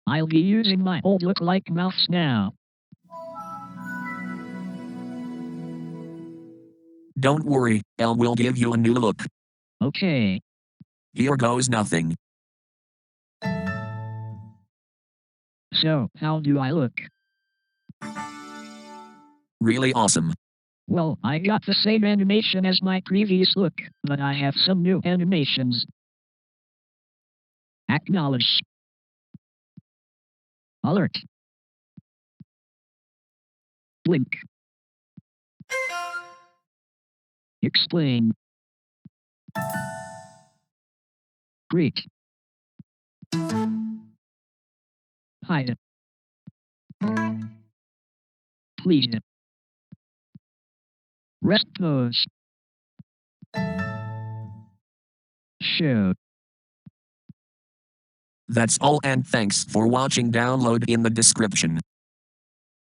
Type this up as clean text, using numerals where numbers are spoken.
I'll be using my old look-like mouse now. Don't worry, Elle will give you a new look. Okay. Here goes nothing. So, how do I look? Really awesome. Well, I got the same animation as my previous look, but I have some new animations. Acknowledge. Alert. Blink. Explain. Greet. Hide. Please. Rest pose. Show. That's all and thanks for watching. Download in the description.